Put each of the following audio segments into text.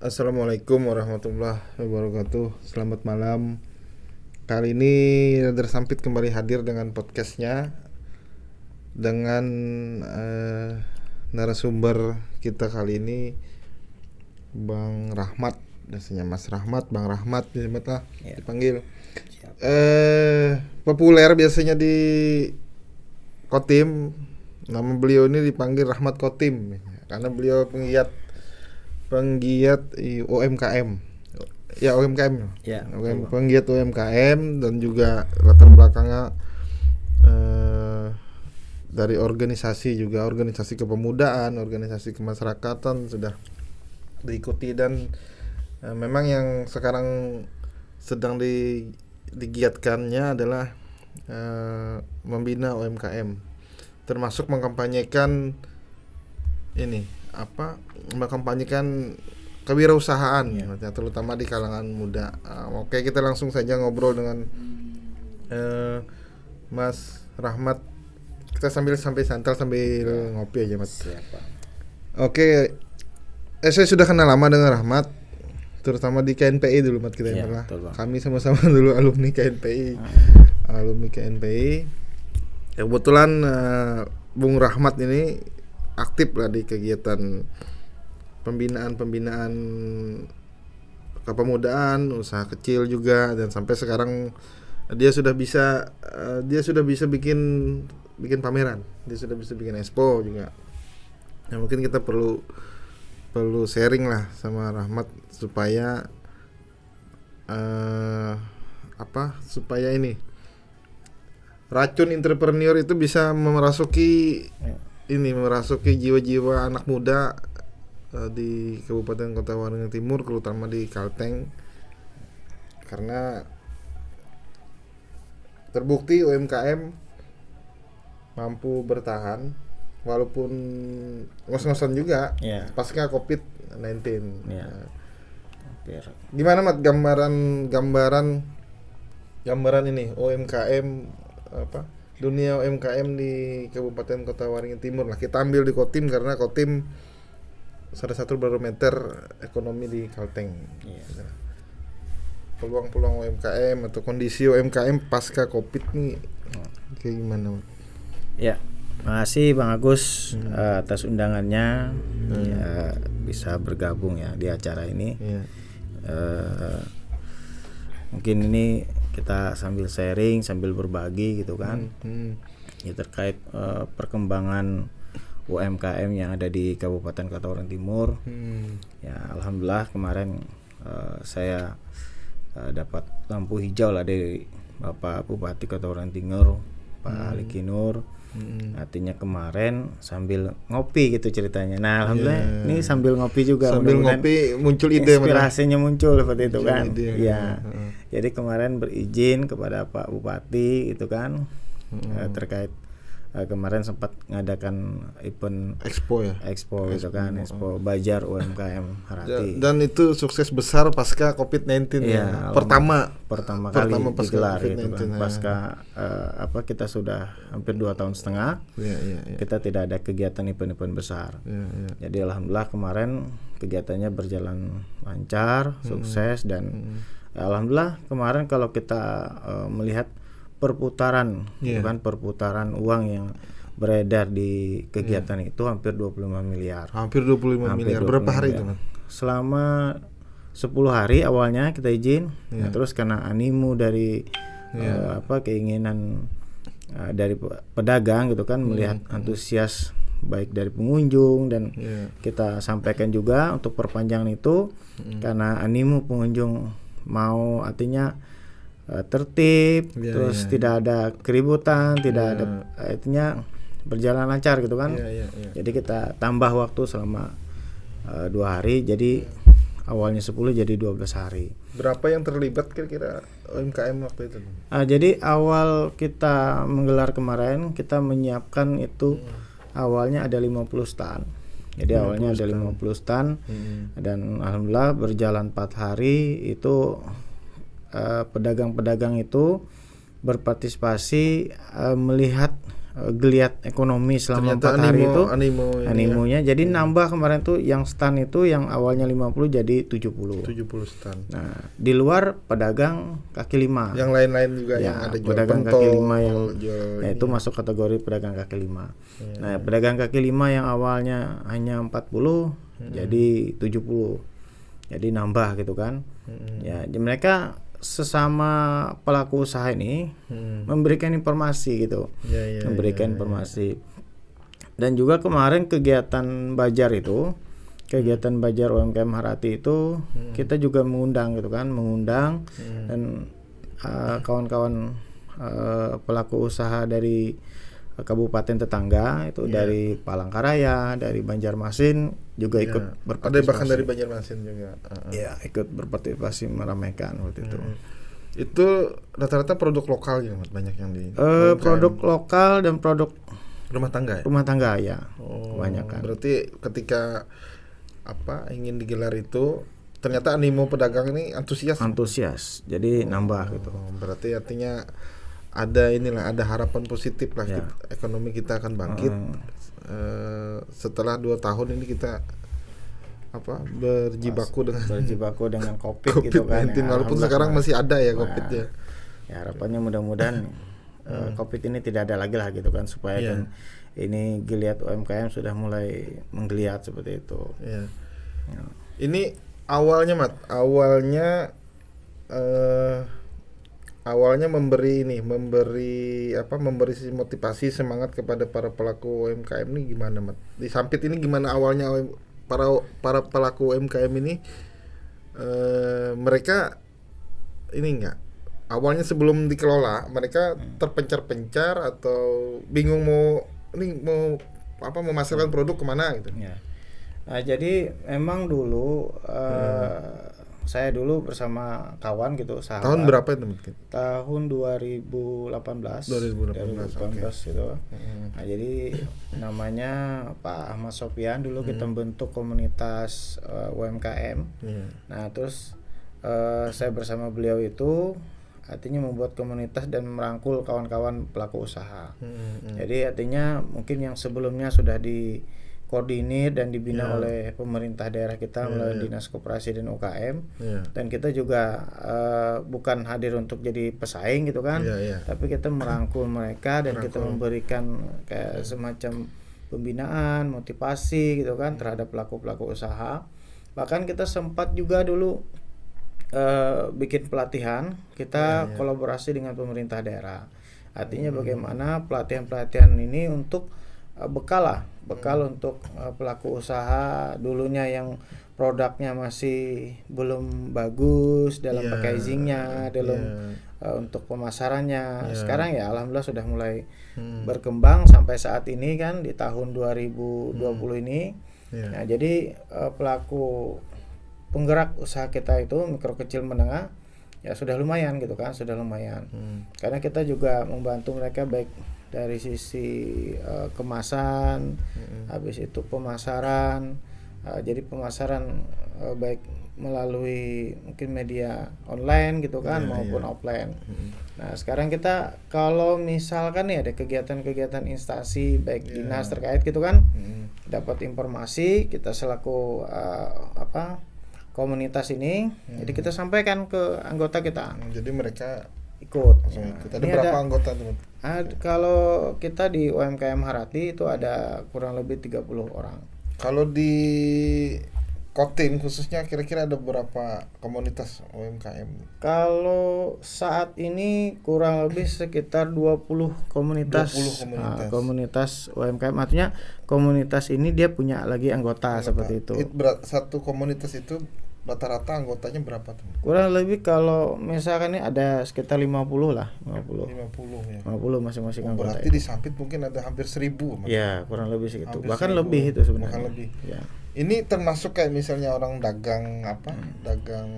Assalamualaikum warahmatullahi wabarakatuh. Selamat malam. Kali ini Radar Sampit kembali hadir dengan podcastnya, dengan narasumber kita kali ini Bang Rahmat. Biasanya Mas Rahmat, Bang Rahmat disebutlah dipanggil. Populer biasanya di Kotim. Nama beliau ini dipanggil Rahmat Kotim karena beliau penggiat UMKM. Ya UMKM. Ya, penggiat UMKM dan juga latar belakangnya dari organisasi juga, organisasi kepemudaan, organisasi kemasyarakatan sudah diikuti dan memang yang sekarang sedang digiatkannya adalah membina UMKM, termasuk mengkampanyekan mengkampanyekan kewirausahaan, terutama di kalangan muda. Oke, kita langsung saja ngobrol dengan Mas Rahmat. Kita sambil santai sambil ngopi aja, Mas. Siapa? Oke, saya sudah kenal lama dengan Rahmat, terutama di KNPI dulu, Mat, kita pernah. Kami sama-sama dulu alumni KNPI. Kebetulan Bung Rahmat ini aktif lah di kegiatan pembinaan kepemudaan, usaha kecil juga, dan sampai sekarang dia sudah bisa bikin pameran, dia sudah bisa bikin expo juga. Nah, mungkin kita perlu sharing lah sama Rahmat supaya supaya ini racun entrepreneur itu bisa merasuki jiwa-jiwa anak muda di Kabupaten Kota Waringin Timur, terutama di Kalteng, karena terbukti UMKM mampu bertahan walaupun ngos-ngosan juga pasca COVID-19. Gimana, Mat, gambaran ini UMKM dunia UMKM di Kabupaten Kota Waringin Timur lah. Kita ambil di Kotim karena Kotim salah satu barometer ekonomi di Kalteng. Peluang-peluang UMKM atau kondisi UMKM pasca Covid nih kayak gimana, Mas? Ya, makasih Bang Agus atas undangannya, bisa bergabung ya di acara ini. Mungkin ini kita sambil sharing, sambil berbagi gitu kan, ya terkait perkembangan UMKM yang ada di Kabupaten Kota Waringin Timur. Ya, alhamdulillah kemarin saya dapat lampu hijau lah dari Bapak Bupati Kota Waringin Timur, Pak Ali Kinur. Artinya kemarin sambil ngopi gitu ceritanya. Nah, alhamdulillah ini sambil ngopi juga. Sambil ngopi muncul ide, inspirasinya muncul seperti itu kan. Jadi kemarin berizin kepada Pak Bupati itu kan, terkait kemarin sempat ngadakan event expo gitu kan, expo Bajar UMKM Harati. Dan itu sukses besar pasca COVID-19 pertama kali digelar gitu kan. Pasca kita sudah hampir 2 tahun setengah. Kita tidak ada kegiatan event-event besar. Jadi alhamdulillah kemarin kegiatannya berjalan lancar, sukses, dan alhamdulillah kemarin kalau kita melihat perputaran perputaran uang yang beredar di kegiatan itu hampir 25 miliar. Hampir 25 miliar. Berapa hari itu, Mas? Selama 10 hari awalnya kita izin. Nah, terus karena animo dari keinginan dari pedagang gitu kan, melihat antusias baik dari pengunjung, dan kita sampaikan juga untuk perpanjangan itu karena animo pengunjung mau, artinya tertib, terus tidak ada keributan, tidak ada, artinya berjalan lancar gitu kan. Jadi kita tambah waktu selama 2 hari. Jadi awalnya 10 jadi 12 hari. Berapa yang terlibat kira-kira UMKM waktu itu? Jadi awal kita menggelar kemarin kita menyiapkan itu awalnya ada 50 stand. Jadi awalnya ada 50 stand dan alhamdulillah berjalan 4 hari itu pedagang-pedagang itu berpartisipasi melihat geliat ekonomi selama 4 hari itu animonya. Jadi nambah kemarin tuh yang stand itu yang awalnya 50 jadi 70 stand. Nah, di luar pedagang kaki lima. Yang lain-lain juga ya, yang ada jual pedagang pentol, kaki lima yang itu ini. masuk kategori pedagang kaki lima. Nah, pedagang kaki lima yang awalnya hanya 40 jadi 70. Jadi nambah gitu kan. Ya, mereka sesama pelaku usaha ini memberikan informasi gitu, memberikan informasi. Dan juga kemarin kegiatan Bajar itu, kegiatan Bajar UMKM Harati itu kita juga mengundang gitu kan, dan kawan-kawan pelaku usaha dari kabupaten tetangga itu dari Palangkaraya, dari Banjarmasin juga ikut berpartisipasi. Ada bahkan dari Banjarmasin juga. Ya, ikut berpartisipasi meramaikan waktu itu. Itu rata-rata produk lokal ya, banyak yang di produk lokal dan produk rumah tangga ya? Rumah tangga ya. Kebanyakan. Berarti ketika ingin digelar itu ternyata animo pedagang ini antusias. Jadi nambah gitu. Berarti artinya ada harapan positif lah, ekonomi kita akan bangkit setelah 2 tahun ini kita berjibaku dengan COVID gitu kan. Walaupun sekarang masih ada ya COVID ya. Ya harapannya mudah-mudahan COVID ini tidak ada lagi lah gitu kan, supaya kan ini geliat UMKM sudah mulai menggeliat seperti itu. Ini awalnya memberi motivasi semangat kepada para pelaku UMKM ini gimana, Mat? Di Sampit ini gimana awalnya para pelaku UMKM ini mereka ini enggak awalnya sebelum dikelola mereka terpencar-pencar atau bingung mau memasarkan produk kemana gitu? Ya. Nah, jadi emang dulu saya dulu bersama kawan gitu, sahabat. Tahun berapa itu mungkin? Tahun 2018 gitu. Nah, jadi namanya Pak Ahmad Sofian dulu kita bentuk komunitas UMKM. Nah, terus saya bersama beliau itu artinya membuat komunitas dan merangkul kawan-kawan pelaku usaha. Jadi artinya mungkin yang sebelumnya sudah dikoordinir dan dibina oleh pemerintah daerah kita melalui Dinas Koperasi dan UKM, dan kita juga bukan hadir untuk jadi pesaing gitu kan, tapi kita merangkul mereka dan kita memberikan kayak semacam pembinaan, motivasi gitu kan terhadap pelaku-pelaku usaha. Bahkan kita sempat juga dulu bikin pelatihan, kita kolaborasi dengan pemerintah daerah. Artinya bagaimana pelatihan-pelatihan ini untuk bekal untuk pelaku usaha dulunya yang produknya masih belum bagus dalam packagingnya, untuk pemasarannya. Sekarang ya alhamdulillah sudah mulai berkembang sampai saat ini kan di tahun 2020 ini. Nah, jadi pelaku penggerak usaha kita itu mikro kecil menengah ya sudah lumayan gitu kan, karena kita juga membantu mereka baik dari sisi kemasan, habis itu pemasaran, jadi pemasaran baik melalui mungkin media online gitu kan maupun offline. Nah sekarang kita kalau misalkan nih ada kegiatan-kegiatan instansi baik dinas terkait gitu kan, dapat informasi kita selaku komunitas ini, jadi kita sampaikan ke anggota kita. Jadi mereka ikut. Ada berapa anggota teman? Kalau kita di UMKM Harati itu ada kurang lebih 30 orang. Kalau di Kotim khususnya kira-kira ada berapa komunitas UMKM? Kalau saat ini kurang lebih sekitar 20 komunitas. Komunitas UMKM, artinya komunitas ini dia punya lagi anggota. Seperti itu. Satu komunitas itu rata-rata anggotanya berapa tuh? Kurang lebih kalau misalkan ini ada sekitar 50 lah, 50 masing-masing anggota. Berarti di Sampit mungkin ada hampir 1000. Ya, kurang lebih segitu. Bahkan lebih itu sebenarnya. Bahkan lebih. Ya. Ini termasuk kayak misalnya orang dagang apa? Dagang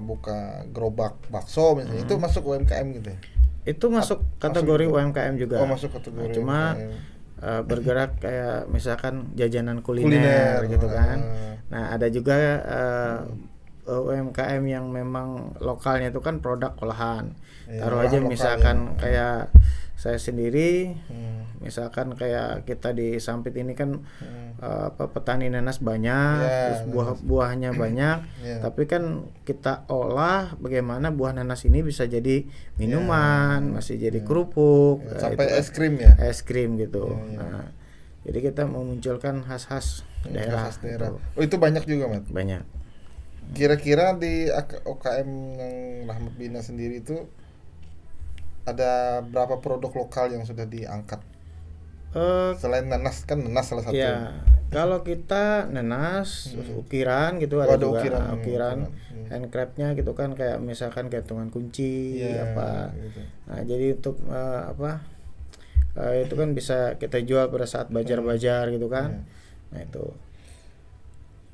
buka gerobak bakso misalnya. Itu masuk UMKM gitu ya? Itu masuk kategori masuk UMKM juga. Oh, masuk kategori Cuma UMKM. Bergerak kayak misalkan jajanan Kuliner, kuliner gitu kan. Nah, ada juga UMKM yang memang lokalnya itu kan produk olahan. Taruh aja misalkan kayak saya sendiri, misalkan kayak kita di Sampit ini kan petani nanas banyak, terus buahnya banyak, tapi kan kita olah bagaimana buah nanas ini bisa jadi minuman, masih jadi kerupuk, sampai itu es krim ya. Es krim gitu. Nah, jadi kita memunculkan khas-khas daerah. Gitu. Oh, itu banyak juga, Mat? Banyak. Kira-kira di UKM yang Rahmat bina sendiri itu ada berapa produk lokal yang sudah diangkat? Selain nanas, kan nanas salah satu. Ya, kalau kita nanas, ukiran gitu ada juga ukiran handcraftnya gitu kan, kayak misalkan gantungan kunci apa. Gitu. Nah, jadi untuk itu kan bisa kita jual pada saat bajar-bajar gitu kan. Nah, itu.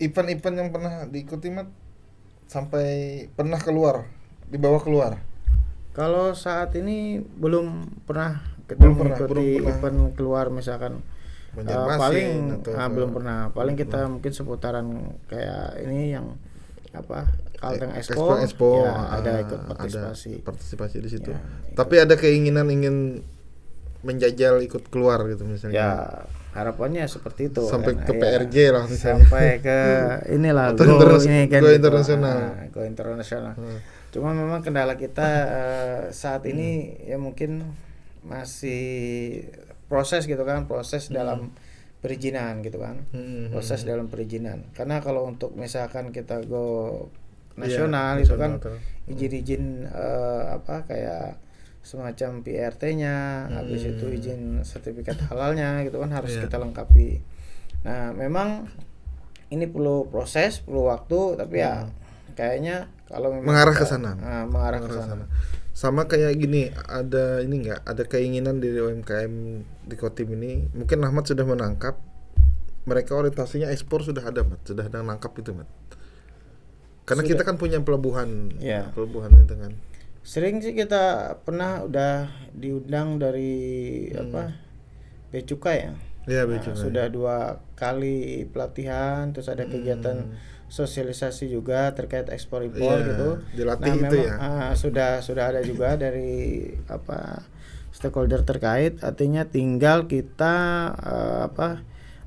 Event-event yang pernah diikuti, Mat, sampai pernah dibawa keluar? Kalau saat ini belum pernah kita mengikuti event keluar misalkan paling belum pernah. Paling kita mungkin seputaran kayak ini yang Kalteng Expo ya, ada ikut partisipasi di situ. Ya, tapi ada keinginan ingin menjajal ikut keluar gitu misalnya. Ya, harapannya seperti itu. Sampai ke PRJ lah misalnya. Sampai ke inilah go internasional. Go internasional. Cuma memang kendala kita saat ini ya mungkin masih proses gitu kan, proses dalam perizinan gitu kan. Proses dalam perizinan. Karena kalau untuk misalkan kita go nasional itu kan izin kayak semacam PRT-nya, habis itu izin sertifikat halalnya gitu kan harus kita lengkapi. Nah, memang ini perlu proses, perlu waktu, tapi ya kayaknya kalau memang mengarah ke sana. Mengarah ke sana. Sama kayak gini, ada ini enggak? Ada keinginan dari UMKM di Kotim ini, mungkin Ahmad sudah menangkap mereka orientasinya ekspor sudah ada, Mat. Sudah ada nangkap itu, Mat. Karena kita kan punya pelabuhan. Ya. Pelabuhan itu kan. Sering sih kita pernah udah diundang dari Bea Cukai ya. Iya, Bea Cukai. Sudah 2 kali pelatihan, terus ada kegiatan sosialisasi juga terkait ekspor impor gitu. Dilatih itu memang, sudah ada juga dari stakeholder terkait. Artinya tinggal kita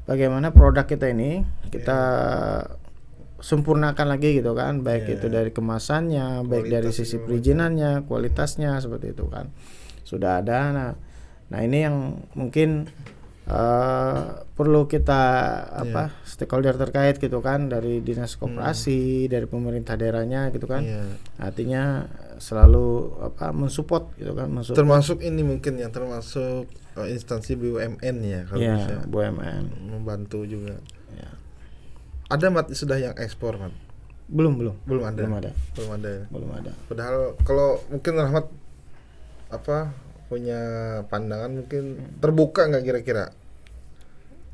bagaimana produk kita ini kita sempurnakan lagi gitu kan, baik itu dari kemasannya, baik dari sisi perizinannya, kualitasnya seperti itu kan sudah ada. Nah ini yang mungkin perlu kita stakeholder terkait gitu kan, dari dinas koperasi, dari pemerintah daerahnya gitu kan. Artinya selalu mensupport gitu kan, termasuk ini mungkin yang termasuk instansi BUMN ya kalau bisa BUMN membantu juga. Ada, Mat, sudah yang ekspor, Mat? Belum ada. Padahal kalau mungkin Rahmat punya pandangan mungkin terbuka nggak kira-kira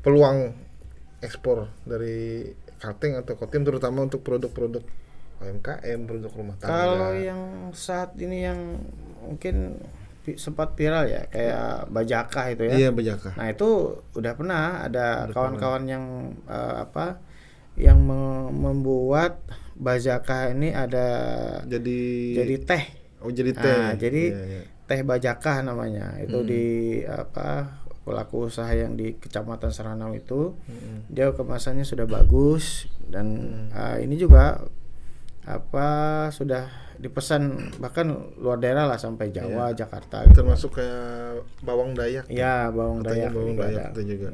peluang ekspor dari Kalteng atau Kotim terutama untuk produk-produk UMKM, produk rumah tangga? Kalau yang saat ini yang mungkin sempat viral ya kayak Bajakah itu ya. Iya, Bajakah. Nah itu udah pernah ada kawan-kawan yang yang membuat Bajakah ini ada jadi teh. Oh, jadi teh. Nah, jadi teh Bajakah namanya. Itu di pelaku usaha yang di Kecamatan Seranau itu. Dia kemasannya sudah bagus dan ini juga sudah dipesan bahkan luar daerah lah sampai Jawa, Jakarta gitu. Termasuk kayak bawang Dayak. Iya, bawang Dayak itu juga.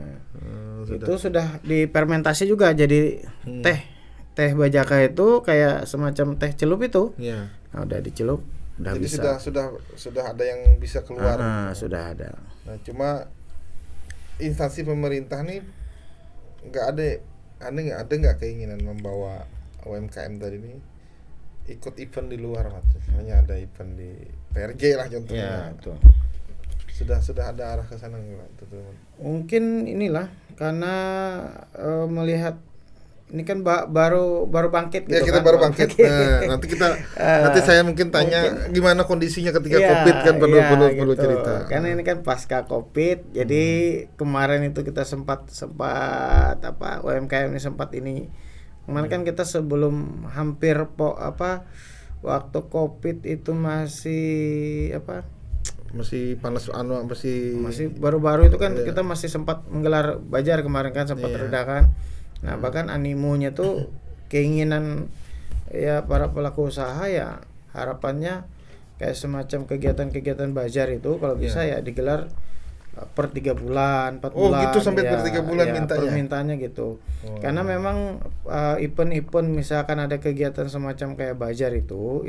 Itu sudah difermentasi juga jadi teh Bajakah itu kayak semacam teh celup itu. Iya. Nah, udah dicelup udah jadi bisa. Sudah ada yang bisa keluar. Sudah ada. Nah, cuma instansi pemerintah nih nggak keinginan membawa UMKM tadi ini ikut event di luar, Mat. Hanya ada event di PRJ lah contohnya. Ya, itu. Sudah ada arah ke sana enggak? Mungkin inilah karena melihat ini kan baru bangkit Ya gitu kita kan. baru bangkit. Nah, nanti saya mungkin tanya gimana kondisinya ketika COVID kan perlu gitu. cerita. Karena ini kan pasca COVID, jadi kemarin itu kita sempat apa UMKM ini sempat ini. Kemarin kan kita sebelum hampir waktu COVID itu masih masih panas masih baru-baru itu kan kita masih sempat menggelar bazar kemarin kan sempat reda kan. Nah, bahkan animonya tuh keinginan ya para pelaku usaha ya harapannya kayak semacam kegiatan-kegiatan bazar itu kalau bisa ya digelar per 3 bulan, 4 bulan. Oh, gitu sampai ya, per 3 bulan ya, mintanya. permintaannya gitu. Karena memang event-event misalkan ada kegiatan semacam kayak bazar itu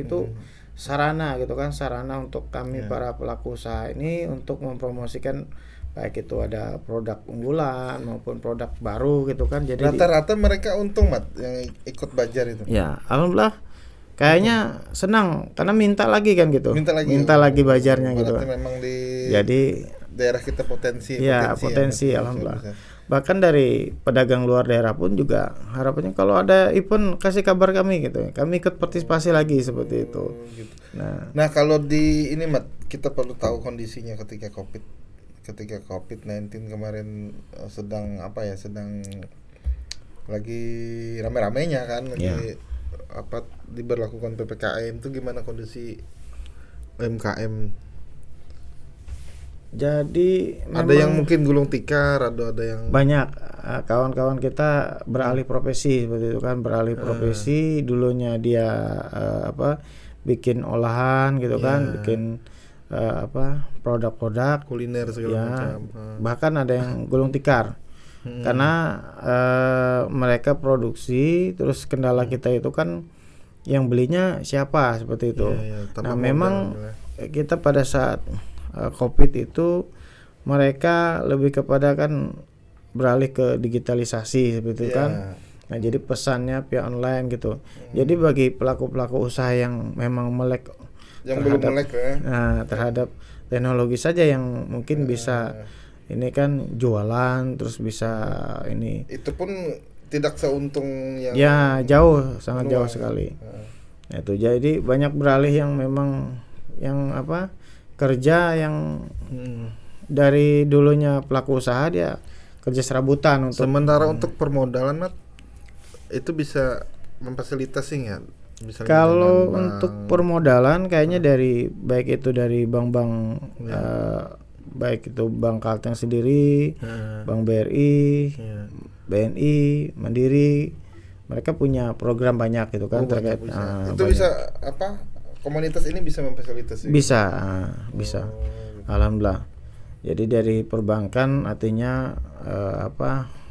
sarana gitu kan, sarana untuk kami para pelaku usaha ini untuk mempromosikan baik itu ada produk unggulan maupun produk baru gitu kan. Jadi rata-rata mereka untung Mat yang ikut bazar itu. Ya, alhamdulillah kayaknya senang karena minta lagi kan gitu. Minta lagi bazarnya gitu. Memang Jadi daerah kita potensi alhamdulillah. Bahkan dari pedagang luar daerah pun juga harapannya kalau ada event kasih kabar kami gitu. Kami ikut partisipasi lagi seperti itu. Gitu. Nah, kalau di ini Mat, kita perlu tahu kondisinya ketika COVID-19 kemarin sedang lagi rame-ramenya kan diberlakukan PPKM itu gimana kondisi UMKM? Jadi ada yang mungkin gulung tikar, ada yang banyak kawan-kawan kita beralih profesi seperti itu kan, profesi dulunya dia bikin olahan gitu kan, bikin produk-produk kuliner segala macam. Bahkan ada yang gulung tikar. Karena mereka produksi terus kendala kita itu kan yang belinya siapa seperti itu. Nah, memang kita pada saat COVID itu mereka lebih kepada kan beralih ke digitalisasi seperti itu kan. Nah, jadi pesannya via online gitu. Jadi bagi pelaku-pelaku usaha yang memang melek terhadap teknologi saja yang mungkin bisa ini kan jualan terus bisa ini. Itu pun tidak seuntung yang sangat jauh sekali. Nah, itu jadi banyak beralih yang memang yang kerja yang dari dulunya pelaku usaha dia kerja serabutan untuk sementara untuk permodalan Mat itu bisa memfasilitasi nggak? Kalau untuk permodalan kayaknya baik itu dari bank-bank baik itu Bank Kalteng sendiri, Bank BRI, BNI, Mandiri, mereka punya program banyak gitu kan terkait. Itu bisa komunitas ini bisa memfasilitasi? Bisa. Alhamdulillah. Jadi dari perbankan artinya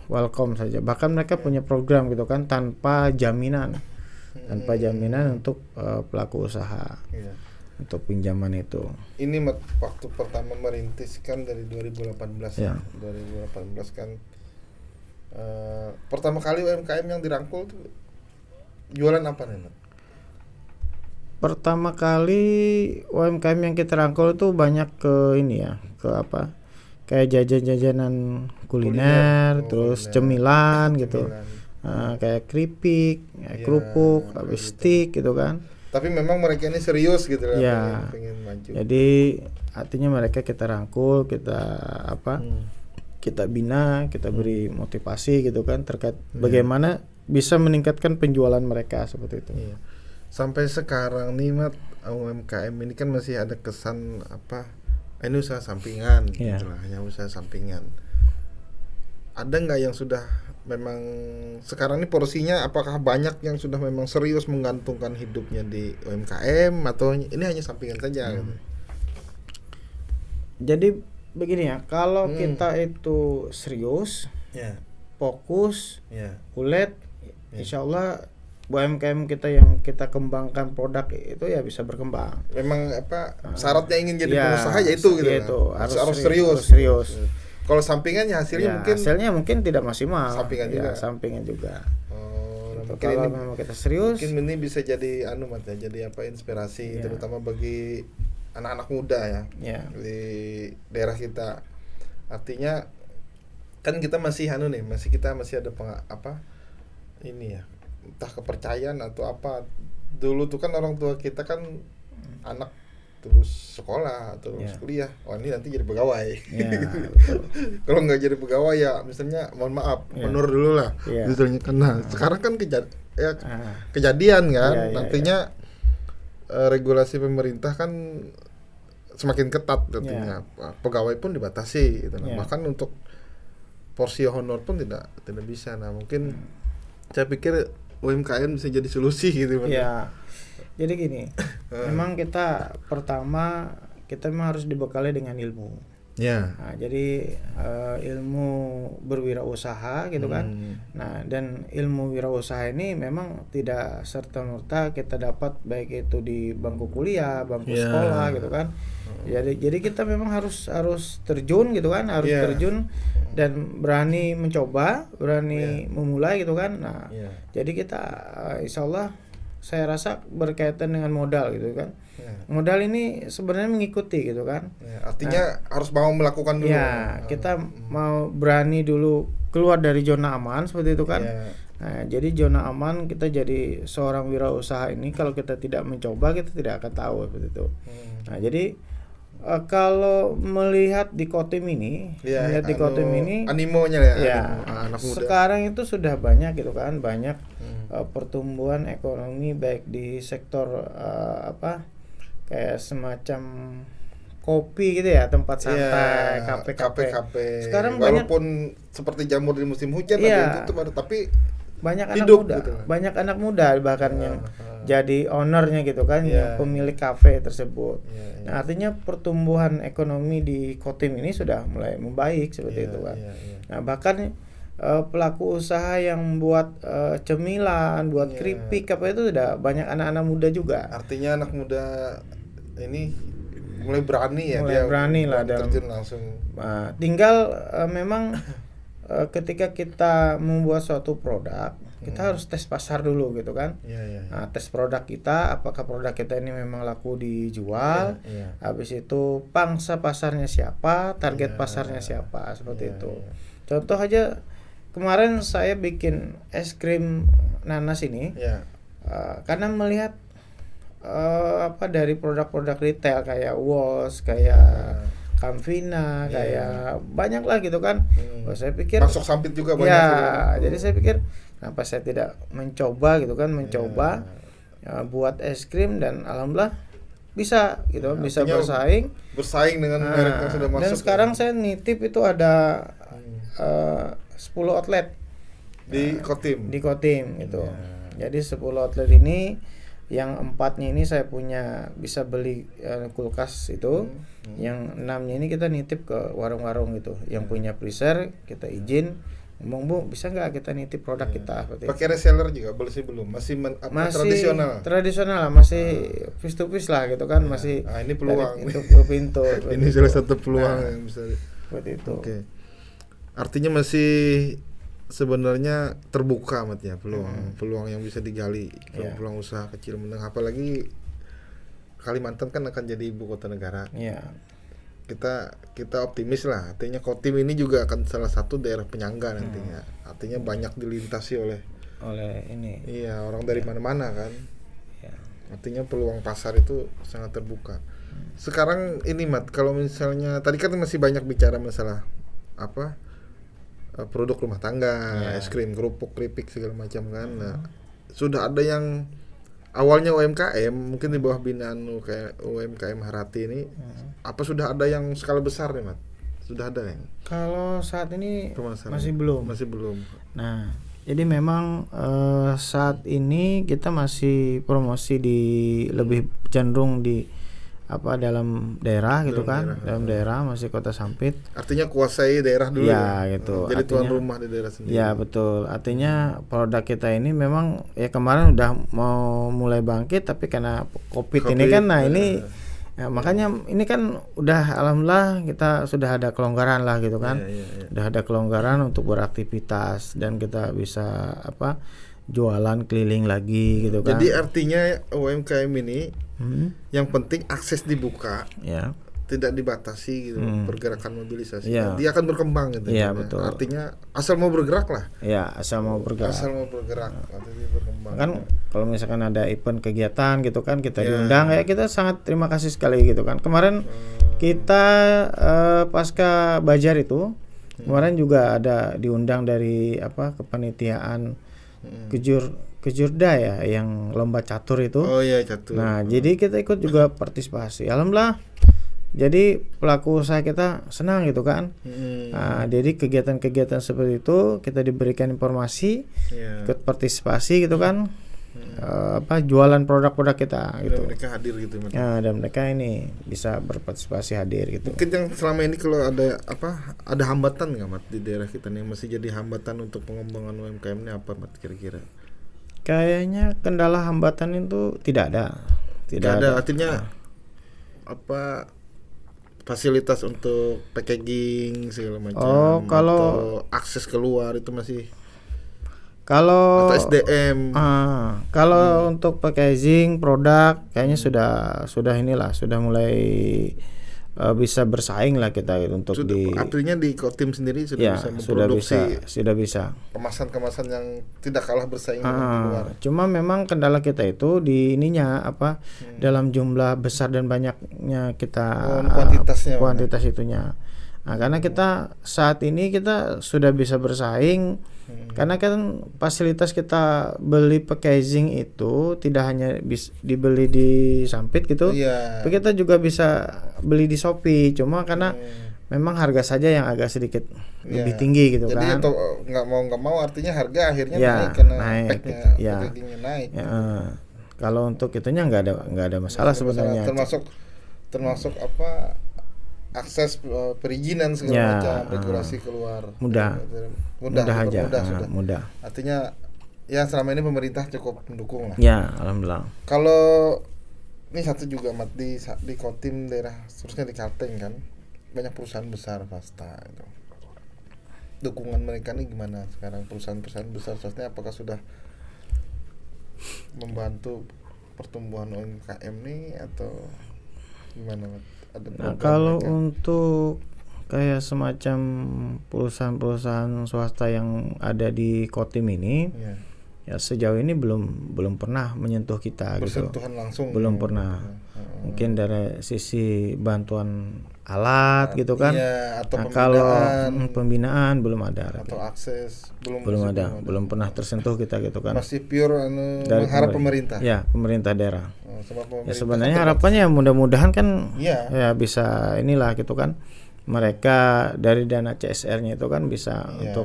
welcome saja. Bahkan mereka punya program gitu kan tanpa jaminan untuk pelaku usaha. Untuk pinjaman itu. Ini waktu pertama merintis kan dari 2018 ya. 2018 kan pertama kali UMKM yang dirangkul tuh jualan apa nih Mat? Pertama kali UMKM yang kita rangkul tuh banyak ke ini ya, kayak jajan-jajanan kuliner, terus cemilan gitu. Kayak keripik, kerupuk, stik gitu kan. Tapi memang mereka ini serius gitu lah, pengen maju. Jadi artinya mereka kita rangkul, kita bina, kita beri motivasi gitu kan terkait bagaimana bisa meningkatkan penjualan mereka seperti itu. Sampai sekarang nih Mat, UMKM ini kan masih ada kesan ini usaha sampingan, gitu lah, hanya usaha sampingan. Ada nggak yang sudah memang sekarang ini porsinya apakah banyak yang sudah memang serius menggantungkan hidupnya di UMKM atau ini hanya sampingan saja? Gitu? Jadi begini ya, kalau kita itu serius, fokus, ulet, insya Allah UMKM kita yang kita kembangkan produk itu ya bisa berkembang. Memang syaratnya ingin jadi pengusaha ya itu gitu. Harus serius. Kalau sampingannya hasilnya mungkin tidak maksimal. Sampingan juga. Kalau memang kita serius, mungkin ini bisa jadi jadi inspirasi terutama bagi anak-anak muda ya di daerah kita. Artinya kan kita masih masih ada ini ya, entah kepercayaan atau apa. Dulu tuh kan orang tua kita kan anak terus sekolah terus kuliah, oh ini nanti jadi pegawai. Kalau nggak jadi pegawai ya misalnya mohon maaf honor dulu lah misalnya kan. Nah sekarang kan kejadian kan nantinya regulasi pemerintah kan semakin ketat artinya pegawai pun dibatasi gitu. Bahkan untuk porsi honor pun tidak bisa. Nah mungkin saya pikir UMKM bisa jadi solusi gitu. Jadi gini, memang kita pertama kita memang harus dibekali dengan ilmu. Nah, jadi ilmu berwirausaha gitu kan. Nah, dan ilmu wirausaha ini memang tidak serta-merta kita dapat baik itu di bangku kuliah, bangku sekolah gitu kan. Jadi kita memang harus terjun gitu kan, harus terjun dan berani mencoba, berani memulai gitu kan. Nah, jadi kita insya Allah saya rasa berkaitan dengan modal gitu kan. Modal ini sebenarnya mengikuti gitu kan. Artinya harus mau melakukan dulu. Kita mau berani dulu keluar dari zona aman seperti itu kan. Nah, jadi zona aman kita jadi seorang wirausaha ini kalau kita tidak mencoba kita tidak akan tahu seperti itu. Nah, jadi kalau melihat di Kotim ini, animonya anak muda. Sekarang itu sudah banyak gitu kan, banyak pertumbuhan ekonomi baik di sektor kayak semacam kopi gitu ya, tempat santai, kafe. Sekarang walaupun seperti jamur di musim hujan ada itu tutup, tapi banyak hidup, anak muda, gitu. Banyak anak muda bahkan yang jadi ownernya gitu kan, yang pemilik kafe tersebut. Nah, artinya pertumbuhan ekonomi di Kotim ini sudah mulai membaik seperti itu kan. Nah, bahkan pelaku usaha yang buat cemilan, buat keripik apa itu sudah banyak anak-anak muda juga. Artinya anak muda ini mulai berani terjun langsung. Nah, tinggal memang ketika kita membuat suatu produk, kita harus tes pasar dulu gitu kan. Nah, tes produk kita, apakah produk kita ini memang laku dijual. Habis itu pangsa pasarnya siapa, target pasarnya siapa, seperti itu. Contoh aja kemarin saya bikin es krim nanas ini karena melihat dari produk-produk retail kayak Walls, kayak Campina, kayak banyak lah gitu kan. Saya pikir masuk sampit juga banyak. Jadi saya pikir kenapa saya tidak mencoba gitu kan, buat es krim dan alhamdulillah bisa gitu, bisa bersaing dengan merek yang sudah masuk. Dan sekarang saya nitip itu ada 10 outlet di Kotim gitu. Jadi 10 outlet ini yang 4-nya ini saya punya bisa beli kulkas itu, yang 6-nya ini kita nitip ke warung-warung gitu. Yang punya freezer kita izin ngomong, Bu, bisa nggak kita nitip produk kita? Pakai reseller juga belum? Masih tradisional lah, masih face to face lah gitu kan, masih. Ini peluang. Pintu. Ini salah satu peluang yang bisa. Seperti itu. Artinya masih sebenarnya terbuka matnya peluang yang bisa digali, peluang usaha kecil menengah, apalagi Kalimantan kan akan jadi ibu kota negara. Kita optimis lah, artinya Kotim ini juga akan salah satu daerah penyangga nantinya. Artinya banyak dilintasi oleh ini. Orang dari mana-mana kan. Artinya peluang pasar itu sangat terbuka. Sekarang ini kalau misalnya tadi kan masih banyak bicara masalah produk rumah tangga, es krim, kerupuk, keripik segala macam kan. Nah, sudah ada yang awalnya UMKM mungkin di bawah binaan kayak UMKM Harati ini, apa sudah ada yang skala besar nih, Mat? Sudah ada yang? Kalau saat ini masih belum. Nah, jadi memang saat ini kita masih promosi lebih cenderung di dalam daerah gitu kan, dalam daerah masih Kota Sampit. Artinya kuasai daerah dulu gitu. Jadi tuan rumah di daerah sendiri. Ya betul. Artinya produk kita ini memang kemarin udah mau mulai bangkit, tapi karena COVID ini kan, ini makanya ini kan udah alhamdulillah kita sudah ada kelonggaran lah gitu kan. Udah ada kelonggaran untuk beraktivitas dan kita bisa jualan keliling lagi gitu kan. Jadi artinya UMKM ini yang penting akses dibuka, tidak dibatasi gitu pergerakan mobilisasi. Iya. Dia akan berkembang gitu. Iya, ya. betul. Artinya asal mau bergerak lah. Ya, asal mau bergerak. Asal mau bergerak, nanti dia berkembang. Kan kalau misalkan ada event kegiatan gitu kan kita Ya. diundang, ya kita sangat terima kasih sekali gitu kan. Kemarin kita pasca Bajar itu kemarin juga ada diundang dari kepanitiaan Kejurda ya, yang lomba catur itu. Oh iya, catur. Nah, jadi kita ikut juga partisipasi. Alhamdulillah. Jadi pelaku usaha kita senang gitu kan. Nah, jadi kegiatan-kegiatan seperti itu kita diberikan informasi, ikut partisipasi gitu kan. Jualan produk-produk kita gitu. Dan mereka hadir gitu. Ya, dan mereka ini bisa berpartisipasi hadir gitu. Mungkin yang selama ini kalau ada hambatan nggak Mat di daerah kita nih, masih jadi hambatan untuk pengembangan UMKM ini apa Mat kira-kira? Kayaknya kendala hambatan itu tidak ada. Tidak ada. Artinya fasilitas untuk packaging segala macam. Oh, kalau atau akses keluar itu masih kalau atau SDM. Kalau untuk packaging produk kayaknya sudah mulai bisa bersaing lah kita gitu untuk artinya di Kotim sendiri sudah bisa memproduksi sudah bisa kemasan-kemasan yang tidak kalah bersaing dengan di luar. Cuma memang kendala kita itu di ininya dalam jumlah besar dan banyaknya kita kuantitas itunya. Nah, karena kita saat ini kita sudah bisa bersaing karena kan fasilitas kita beli packaging itu tidak hanya dibeli di Sampit gitu, tapi kita juga bisa beli di Shopee. Cuma karena memang harga saja yang agak sedikit lebih tinggi gitu. Jadi kan. Jadi nggak mau artinya harga akhirnya naik karena packagingnya naik. Kalau untuk itunya nggak ada masalah sebenarnya. Termasuk akses perizinan segala macam, regulasi keluar mudah aja. Artinya ya selama ini pemerintah cukup mendukung lah. Ya, alhamdulillah. Kalau ini satu juga Mat di Kotim daerah, terusnya di Kalteng kan banyak perusahaan besar swasta itu. Dukungan mereka nih gimana sekarang, perusahaan-perusahaan besar swasta apakah sudah membantu pertumbuhan UMKM nih atau gimana Mat? Kalau untuk kayak semacam perusahaan-perusahaan swasta yang ada di Kotim ini, ya sejauh ini belum pernah menyentuh kita bersentuhan gitu. Langsung. Belum pernah. Mungkin dari sisi bantuan alat gitu kan. Atau kalau pembinaan belum ada. Atau akses belum ada. Belum pernah tersentuh kita gitu kan. Masih pure mengharap pemerintah. Ya, pemerintah daerah. Pemerintah sebenarnya harapannya mudah-mudahan kan ya bisa inilah gitu kan. Mereka dari dana CSR-nya itu kan bisa untuk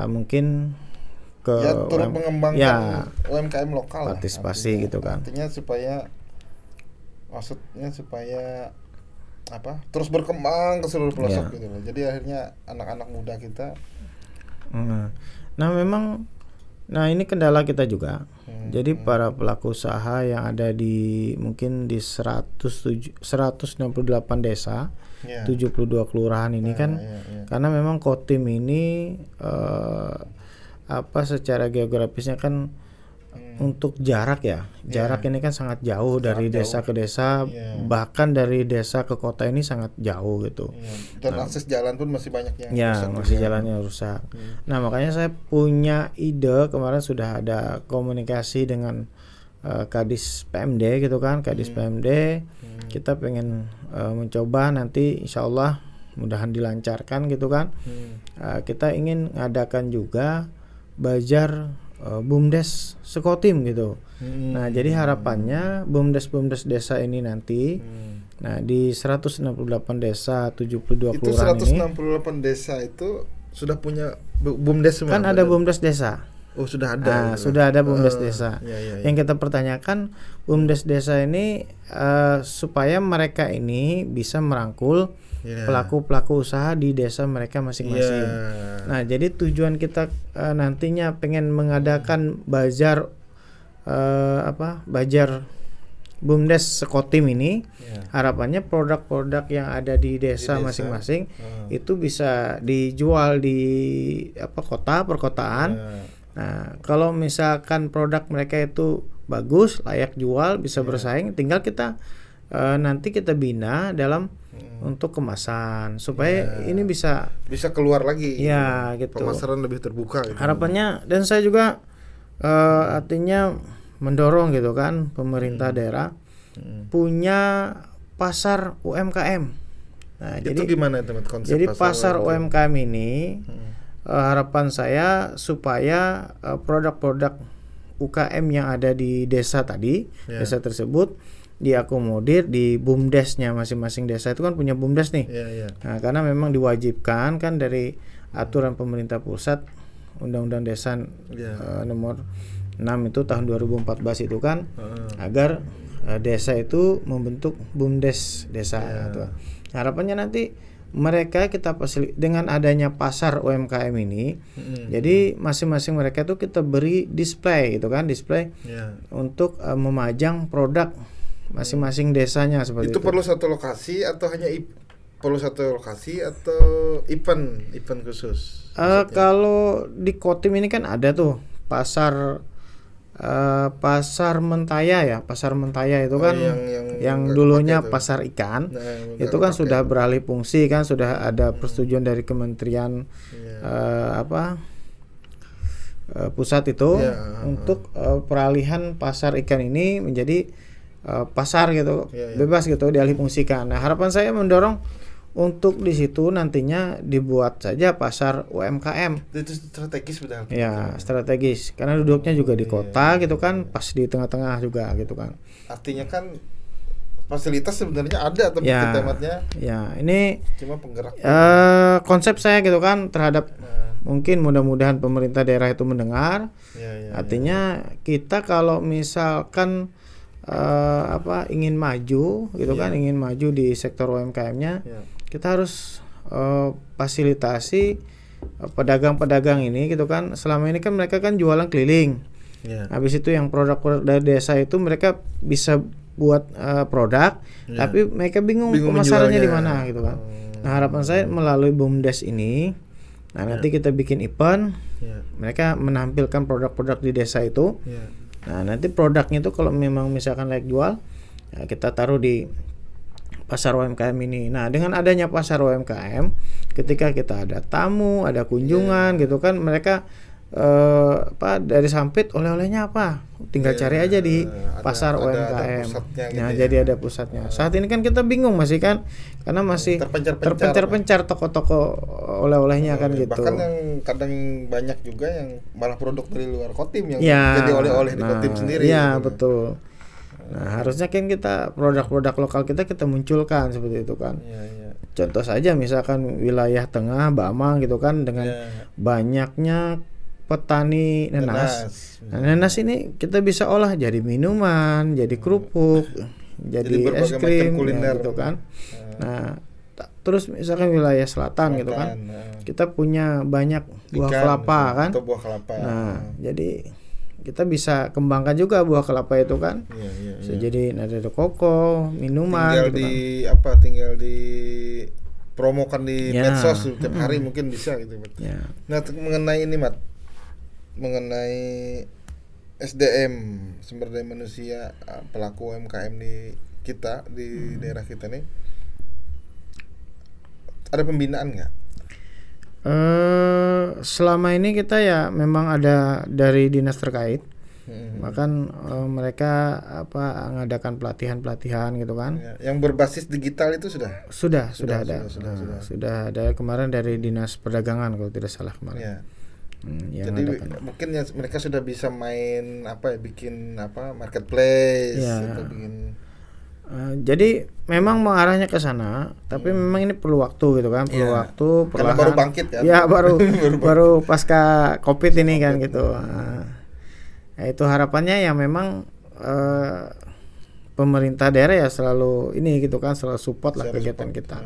mungkin turut mengembangkan UMKM lokal partisipasi gitu kan. Artinya supaya terus berkembang ke seluruh pelosok gitu loh. Jadi akhirnya anak-anak muda kita ini kendala kita juga. Jadi para pelaku usaha yang ada mungkin di 168 desa, 72 kelurahan ini karena memang Kotim ini secara geografisnya kan untuk jarak ini kan sangat jauh dari desa ke desa, bahkan dari desa ke kota ini sangat jauh gitu. Dan akses jalan pun masih banyak yang rusak. Jalannya rusak. Nah, makanya saya punya ide, kemarin sudah ada komunikasi dengan Kadis PMD gitu kan, PMD. Kita pengen mencoba nanti insyaallah mudahan dilancarkan gitu kan. Kita ingin ngadakan juga Bajar BUMDes Sekotim gitu. Nah, jadi harapannya BUMDes desa ini nanti di 168 desa 72 kelurahan ini. Itu 168 desa itu sudah punya BUMDes semua. Kan ada BUMDes desa. Oh, sudah ada. Sudah ada BUMDes desa. Yang kita pertanyakan BUMDes desa ini supaya mereka ini bisa merangkul pelaku-pelaku usaha di desa mereka masing-masing. Nah, jadi tujuan kita nantinya pengen mengadakan Bajar BUMDes Sekotim ini. Harapannya produk-produk yang ada di desa masing-masing itu bisa dijual di kota perkotaan. Nah, kalau misalkan produk mereka itu bagus, layak jual, bisa bersaing, tinggal kita nanti kita bina dalam untuk kemasan supaya ini bisa keluar lagi. Ya, gitu. Pemasaran lebih terbuka gitu. Harapannya, dan saya juga artinya mendorong gitu kan pemerintah daerah punya pasar UMKM. Nah, itu jadi gimana teman konsep jadi pasar UMKM ini harapan saya supaya produk-produk UKM yang ada di desa tadi, desa tersebut diakomodir di BUMDes-nya masing-masing desa. Itu kan punya BUMDes nih. Nah, karena memang diwajibkan kan dari aturan pemerintah pusat Undang-Undang Desa nomor 6 itu tahun 2014 itu kan agar desa itu membentuk BUMDes desa. Nah, harapannya nanti mereka kita dengan adanya pasar UMKM ini, jadi masing-masing mereka itu kita beri display gitu kan, display untuk memajang produk masing-masing desanya seperti itu. Itu perlu satu lokasi atau hanya perlu satu lokasi atau event khusus? Kalau di Kotim ini kan ada tuh pasar Mentaya ya, pasar Mentaya itu kan yang dulunya pasar ikan, itu kan sudah beralih fungsi kan, sudah ada persetujuan dari Kementerian pusat itu untuk peralihan pasar ikan ini menjadi pasar gitu, bebas gitu, dialih fungsikan. Nah, harapan saya mendorong untuk di situ nantinya dibuat saja pasar UMKM. Itu strategis betul. Ya, strategis. Karena duduknya juga di kota gitu kan, pas di tengah-tengah juga gitu kan. Artinya kan fasilitas sebenarnya ada tapi tempatnya. Ya, ini cuma penggerak. Konsep saya gitu kan terhadap mungkin mudah-mudahan pemerintah daerah itu mendengar. Artinya kita kalau misalkan ingin maju gitu kan, ingin maju di sektor UMKM-nya, kita harus fasilitasi pedagang-pedagang ini gitu kan. Selama ini kan mereka kan jualan keliling. Habis itu yang produk-produk dari desa itu mereka bisa buat produk, tapi mereka bingung pemasarannya di mana gitu kan. Nah, harapan saya melalui BUMDes ini, nanti kita bikin event, mereka menampilkan produk-produk di desa itu. Nah, nanti produknya itu kalau memang misalkan layak jual, kita taruh di pasar UMKM ini. Nah, dengan adanya pasar UMKM, ketika kita ada tamu, ada kunjungan gitu kan, mereka dari Sampit oleh-olehnya apa? Tinggal cari aja di pasar UMKM. Nah, jadi ada pusatnya. Saat ini kan kita bingung masih kan, karena masih terpencar toko-toko oleh-olehnya kan gitu. Bahkan yang kadang banyak juga yang malah produk dari luar Kotim yang jadi oleh-oleh di Kotim sendiri. Iya, betul. Nah, harusnya kan kita produk-produk lokal kita munculkan seperti itu kan. Contoh saja misalkan wilayah tengah Bamang gitu kan, dengan banyaknya petani nanas. Nah, nanas ini kita bisa olah jadi minuman, jadi kerupuk, jadi es krim gitu kan. Nah, terus misalkan wilayah selatan gitu kan, kita punya banyak buah kelapa kan. Nah, jadi kita bisa kembangkan juga buah kelapa itu kan. Bisa jadi nada koko, minuman. Tinggal di promokan di medsos setiap hari mungkin bisa gitu. Nah, mengenai ini mengenai SDM, sumber daya manusia pelaku UMKM di daerah kita nih, ada pembinaan nggak? Selama ini kita ya memang ada dari dinas terkait, bahkan mereka mengadakan pelatihan gitu kan. Yang berbasis digital itu sudah ada kemarin dari dinas perdagangan kalau tidak salah kemarin. Jadi mungkin mereka sudah bisa main bikin marketplace atau bikin. Jadi memang mengarahnya ke sana, tapi memang ini perlu waktu gitu kan, waktu karena baru bangkit kan. Ya baru pasca Covid ini kan gitu. Nah, itu harapannya ya memang pemerintah daerah ya selalu ini gitu kan, selalu support lah kegiatan kita.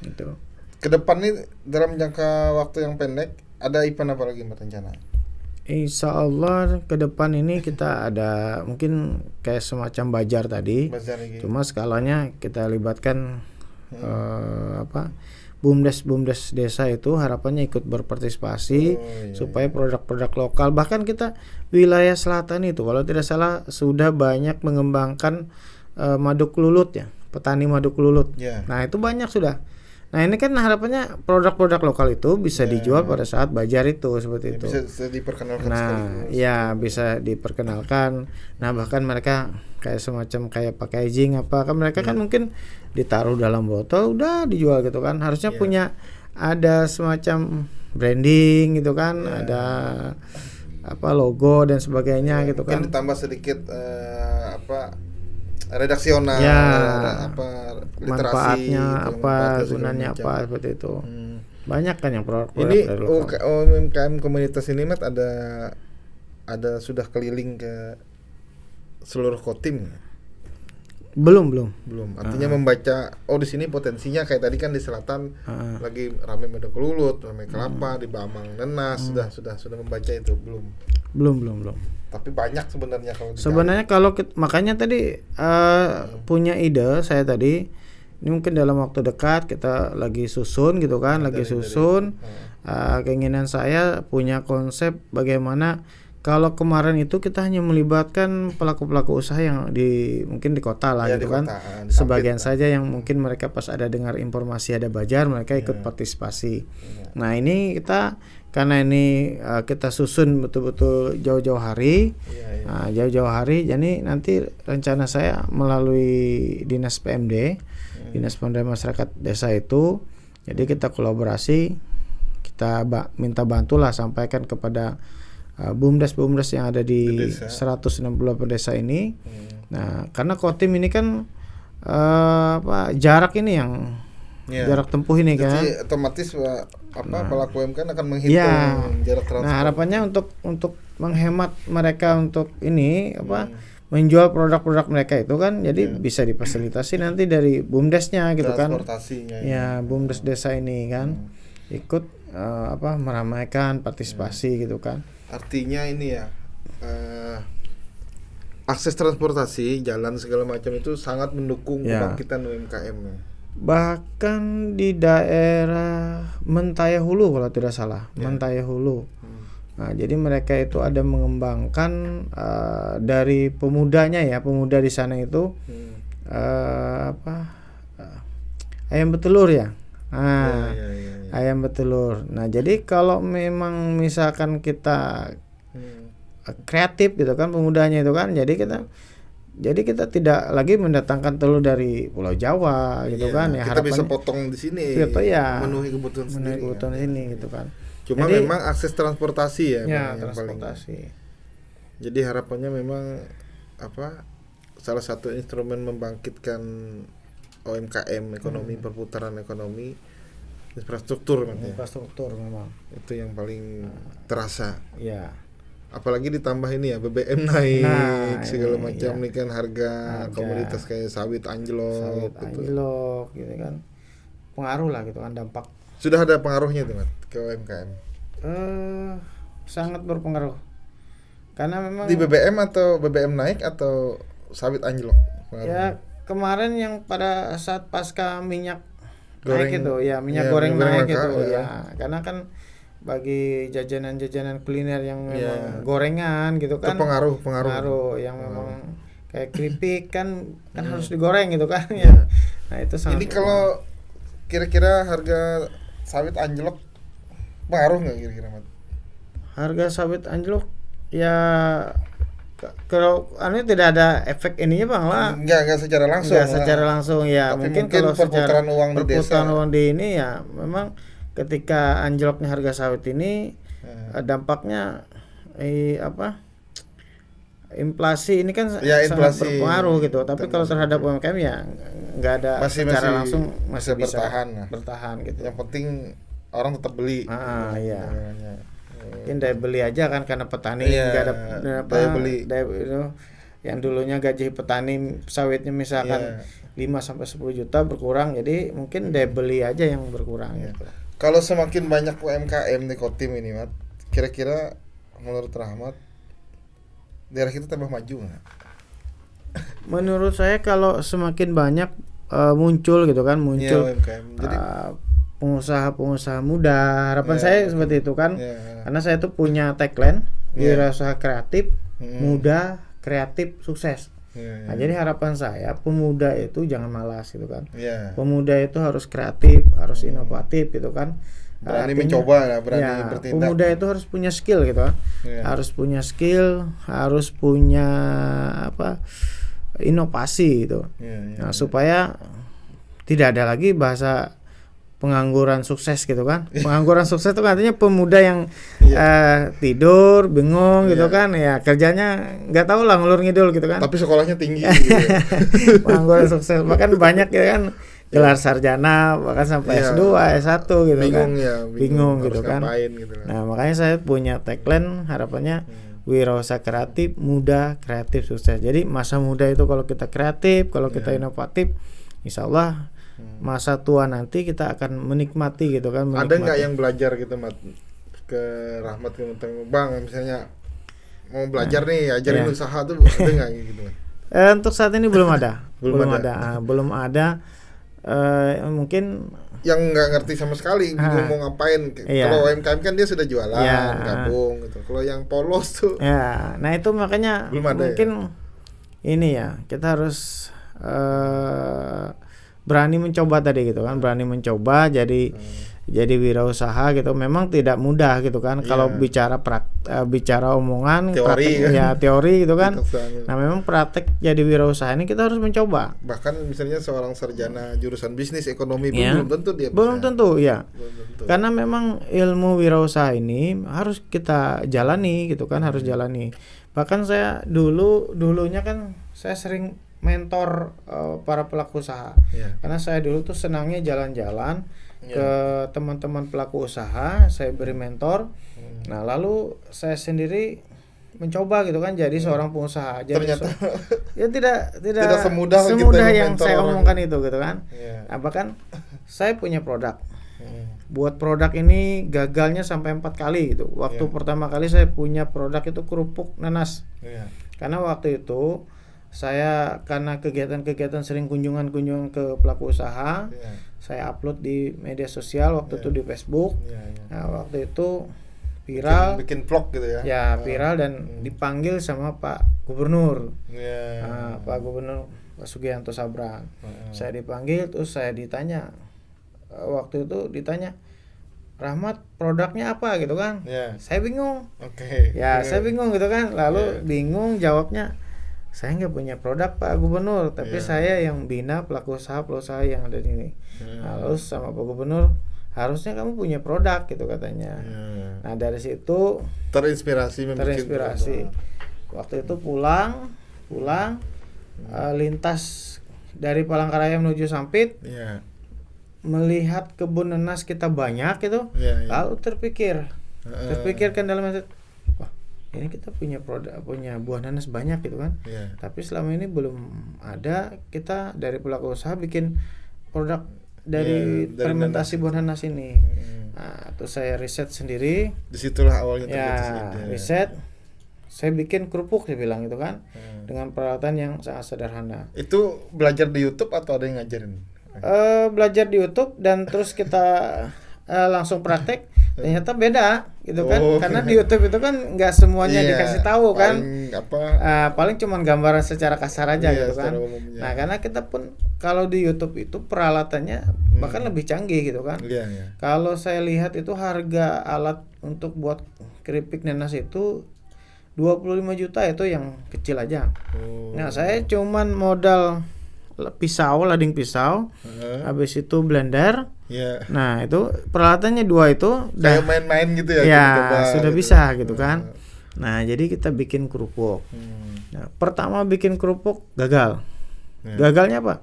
Gitu. Kedepan nih dalam jangka waktu yang pendek ada event apa lagi rencana? Insya Allah ke depan ini kita ada mungkin kayak semacam bazar tadi, cuma skalanya kita libatkan BUMDes desa itu harapannya ikut berpartisipasi supaya produk-produk lokal, bahkan kita wilayah selatan itu kalau tidak salah sudah banyak mengembangkan madu kelulut ya, petani madu kelulut. Ya. Nah itu banyak sudah. Nah ini kan harapannya produk-produk lokal itu bisa dijual pada saat Bajar itu seperti itu. Bisa diperkenalkan. Nah ya bisa diperkenalkan. Nah bahkan mereka kayak semacam kayak packaging apa kan mereka kan mungkin ditaruh dalam botol udah dijual gitu kan. Harusnya punya ada semacam branding gitu kan, ada apa logo dan sebagainya gitu kan. Ditambah sedikit redaksional, apa manfaatnya literasi, apa, gunanya apa seperti itu. Banyak kan yang produk-produk ini dari lokal. UMKM komunitas ini Mat ada sudah keliling ke seluruh Kotim. Belum. Artinya membaca di sini potensinya kayak tadi kan di selatan lagi ramai madu kelulut, ramai kelapa, di Bamang Nenas, sudah membaca itu belum. Tapi banyak sebenarnya kalau makanya tadi punya ide saya tadi ini mungkin dalam waktu dekat kita lagi susun gitu kan, keinginan saya punya konsep bagaimana kalau kemarin itu kita hanya melibatkan pelaku-pelaku usaha yang mungkin di kota lah gitu kan. Sebagian saja yang mungkin mereka pas ada dengar informasi ada Bajar mereka ikut partisipasi. Nah, ini karena ini kita susun betul-betul jauh-jauh hari. Nah, jauh-jauh hari jadi nanti rencana saya melalui Dinas PMD, Dinas Pemberdayaan Masyarakat Desa itu. Jadi kita kolaborasi, kita minta bantulah sampaikan kepada BUMDes yang ada di 168 desa ini. Nah, karena Kotim ini kan jarak ini yang jarak tempuh ini. Jadi, kan otomatis pelaku UMKM akan menghitung jarak transport. Nah, harapannya untuk menghemat mereka untuk ini menjual produk-produk mereka itu kan jadi bisa difasilitasi nanti dari BUMDesnya gitu kan. Ya, BUMDes desa ini kan ikut meramaikan partisipasi gitu kan. Artinya ini ya akses transportasi, jalan segala macam itu sangat mendukung kebangkitan UMKM. Bahkan di daerah Mentaya Hulu kalau tidak salah, Mentaya Hulu. Nah, jadi mereka itu ada mengembangkan dari pemuda di sana itu ayam betelur ya. Ayam betelur. Nah, jadi kalau memang misalkan kita kreatif gitu kan pemudanya itu kan, jadi kita tidak lagi mendatangkan telur dari Pulau Jawa gitu kan ya. Kita bisa potong di sini. Memenuhi kebutuhan sini gitu kan. Cuma jadi, memang akses transportasi yang transportasi. Paling. Jadi harapannya memang salah satu instrumen membangkitkan UMKM, ekonomi, perputaran ekonomi, infrastruktur memang itu yang paling terasa. Ya. Apalagi ditambah ini BBM naik segala macam nih kan harga komoditas kayak sawit anjlok gitu kan. Pengaruh lah gitu kan dampak. Sudah ada pengaruhnya tuh ke UMKM. Sangat berpengaruh. Karena memang di BBM atau BBM naik atau sawit anjlok? Ya kemarin yang pada saat pasca minyak naik itu minyak goreng naik itu karena kan bagi jajanan-jajanan kuliner yang memang gorengan gitu kan pengaruh yang memang kayak keripik kan harus digoreng gitu kan Nah itu sangat ini kalau kira-kira harga sawit anjlok pengaruh nggak kira-kira Mat? Harga sawit anjlok ya kalau tidak ada efek ininya Bang lah. Enggak secara langsung ya. Tapi mungkin kalau perputaran uang di desa. Di ini ya memang ketika anjloknya harga sawit ini dampaknya inflasi ini kan sangat berpengaruh gitu. Tapi kalau terhadap UMKM ya enggak ada secara langsung masih bisa bertahan gitu. Yang penting orang tetap beli. Mungkin daya beli aja kan karena petani nggak ada daya beli. Yang dulunya gaji petani sawitnya misalkan 5-10 juta berkurang, jadi mungkin daya beli aja yang berkurang gitu. Kalau semakin banyak UMKM di Kotim ini Mat, kira-kira menurut Rahmat daerah kita tambah maju nggak? Menurut saya kalau semakin banyak muncul UMKM. Jadi pengusaha muda, harapan saya seperti itu kan. Karena saya tuh punya tagline wirausaha kreatif, muda, kreatif, sukses. Nah, jadi harapan saya pemuda itu jangan malas gitu kan. Iya. Pemuda itu harus kreatif, harus inovatif gitu kan. Berani Artinya, mencoba lah, berani ya, bertindak. pemuda itu harus punya skill gitu kan. Iya. Harus punya skill, harus punya inovasi gitu. Iya, Nah, supaya tidak ada lagi bahasa pengangguran sukses gitu kan. Pengangguran sukses itu artinya pemuda yang tidur bingung gitu kan, ya kerjanya nggak tahu lah ngelur ngidul gitu kan. Tapi sekolahnya tinggi gitu. Pengangguran sukses bahkan banyak ya kan, gelar sarjana bahkan sampai S2, S1 gitu bingung kan. Ya, bingung gitu harus kan. ngapain gitu kan. Nah, makanya saya punya tagline harapannya wirausaha kreatif, muda, kreatif, sukses. Jadi masa muda itu kalau kita kreatif, kalau kita inovatif, insya Allah masa tua nanti kita akan menikmati gitu kan. Ada nggak yang belajar gitu Mat ke Rahmat ke Bang, misalnya mau belajar nih ajarin usaha tuh ada nggak gitu? Untuk saat ini belum ada. belum ada. Mungkin yang nggak ngerti sama sekali bingung mau ngapain. Kalau UMKM kan dia sudah jualan, gabung gitu. Kalau yang polos tuh nah itu makanya belum ada mungkin ini ya, kita harus berani mencoba tadi gitu kan, berani mencoba jadi wirausaha gitu. Memang tidak mudah gitu kan. Kalau bicara omongan teori praktek, teori gitu kan. Nah, memang praktek jadi wirausaha ini kita harus mencoba. Bahkan misalnya seorang sarjana jurusan bisnis ekonomi belum tentu dia belum bisa. tentu ya. Belum tentu. Karena memang ilmu wirausaha ini harus kita jalani gitu kan, harus jalani. Bahkan saya dulunya kan saya sering mentor para pelaku usaha. Karena saya dulu tuh senangnya jalan-jalan ke teman-teman pelaku usaha, saya beri mentor. Nah, lalu saya sendiri mencoba gitu kan jadi seorang pengusaha. Jadi ternyata tidak semudah yang saya omongkan itu gitu kan. Nah, bahkan saya punya produk. Buat produk ini gagalnya sampai 4 kali gitu. Waktu pertama kali saya punya produk itu kerupuk nanas. Karena waktu itu saya karena kegiatan-kegiatan sering kunjungan ke pelaku usaha, saya upload di media sosial waktu itu di Facebook. Nah, waktu itu viral, bikin vlog gitu ya. Ya, viral dan dipanggil sama Pak Gubernur. Nah, Pak Gubernur Pak Sugianto Sabran. Saya dipanggil, terus saya ditanya. Waktu itu ditanya, Rahmat produknya apa gitu kan? Saya bingung. Saya bingung gitu kan. Lalu bingung jawabnya. Saya nggak punya produk Pak Gubernur, tapi saya yang bina pelaku usaha yang ada di ini. Lalu sama Pak Gubernur, harusnya kamu punya produk gitu katanya. Nah, dari situ terinspirasi. Waktu itu pulang lintas dari Palangkaraya menuju Sampit, melihat kebun nanas kita banyak gitu, lalu terpikirkan dalam hati, ini kita punya buah nanas banyak gitu kan. Tapi selama ini belum ada kita dari pelaku usaha bikin produk dari fermentasi buah nanas ini. Nah, terus saya riset sendiri. Disitulah awalnya riset. Saya bikin kerupuk dia bilang gitu kan. Dengan peralatan yang sangat sederhana. Itu belajar di YouTube atau ada yang ngajarin? Belajar di YouTube dan terus kita langsung praktek. Ternyata beda gitu kan, karena di YouTube itu kan nggak semuanya dikasih tahu kan, paling cuman gambaran secara kasar aja gitu kan. Nah, karena kita pun kalau di YouTube itu peralatannya bahkan lebih canggih gitu kan. Kalau saya lihat itu harga alat untuk buat keripik nanas itu 25 juta itu yang kecil aja. Nah, saya cuman modal pisau, lading pisau, habis itu blender. Nah, itu peralatannya 2 itu kayak main-main gitu ya. Sudah gitu. Bisa gitu kan. Nah, jadi kita bikin kerupuk. Nah, pertama bikin kerupuk gagal. Gagalnya apa?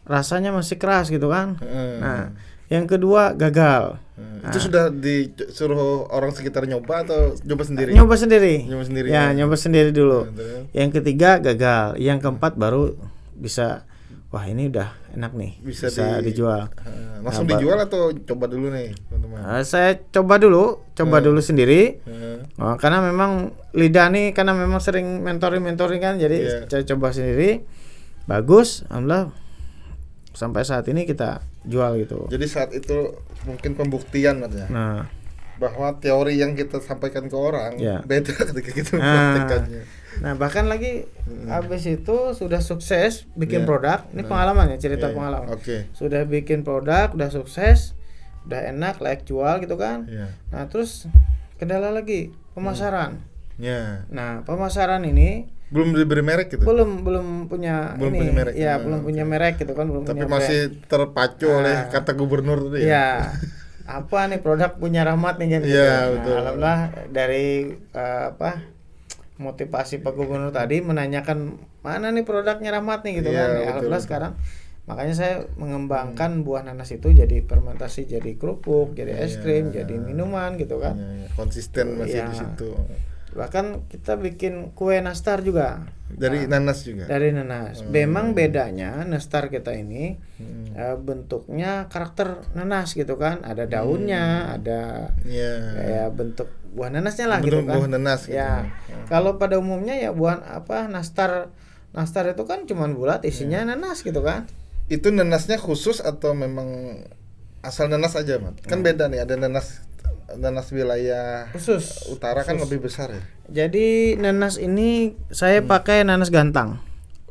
Rasanya masih keras gitu kan. Nah, yang kedua gagal. Itu sudah disuruh orang sekitar nyoba atau nyoba sendiri? Nyoba sendiri. Ya, nyoba sendiri dulu. Yang ketiga gagal. Yang keempat baru bisa. Wah, ini udah enak nih, bisa dijual. Langsung dijual atau coba dulu nih, teman-teman? Saya coba dulu sendiri. Karena memang lidah nih, karena memang sering mentoring kan, jadi saya coba sendiri. Bagus, alhamdulillah. Sampai saat ini kita jual gitu. Jadi saat itu mungkin pembuktian katanya. Nah, bahwa teori yang kita sampaikan ke orang beda ketika kita mempraktekannya. Nah bahkan lagi habis itu sudah sukses bikin Iya. produk. Ini pengalaman ya, cerita Iya, iya. pengalaman. Oke. Sudah bikin produk, udah sukses, udah enak, layak jual gitu kan. Iya. Nah terus kendala lagi pemasaran. Ya. Nah pemasaran ini Belum diberi merek gitu. belum punya Belum ini, punya merek. ya Nah, belum punya merek gitu kan, belum Tapi punya masih terpacu oleh Ah. kata gubernur tadi ya. ya apa nih produk punya Rahmat nih kan gitu. Iya, Nah, betul. alhamdulillah dari motivasi Pak Gubernur tadi menanyakan mana nih produknya Rahmat nih gitu Iya, kan. betul, Alhamdulillah betul. sekarang makanya saya mengembangkan buah nanas itu jadi fermentasi, jadi kerupuk, jadi es krim, Iya. jadi minuman gitu kan. Iya, iya. Konsisten masih Iya. di situ. Bahkan kita bikin kue nastar juga Dari nanas juga. dari nanas. Memang bedanya nastar kita ini Hmm. bentuknya karakter nanas gitu kan. Ada daunnya, ada Iya. kayak bentuk buah nanasnya lah Bentuk gitu kan. buah nanas gitu. Ya. Kalau pada umumnya ya buah nastar itu kan cuman bulat isinya nanas gitu kan. Itu nanasnya khusus atau memang asal nanas aja, Mat? Kan beda nih, ada nanas wilayah Khusus. utara kan lebih besar ya. Jadi nanas ini saya pakai nanas gantang.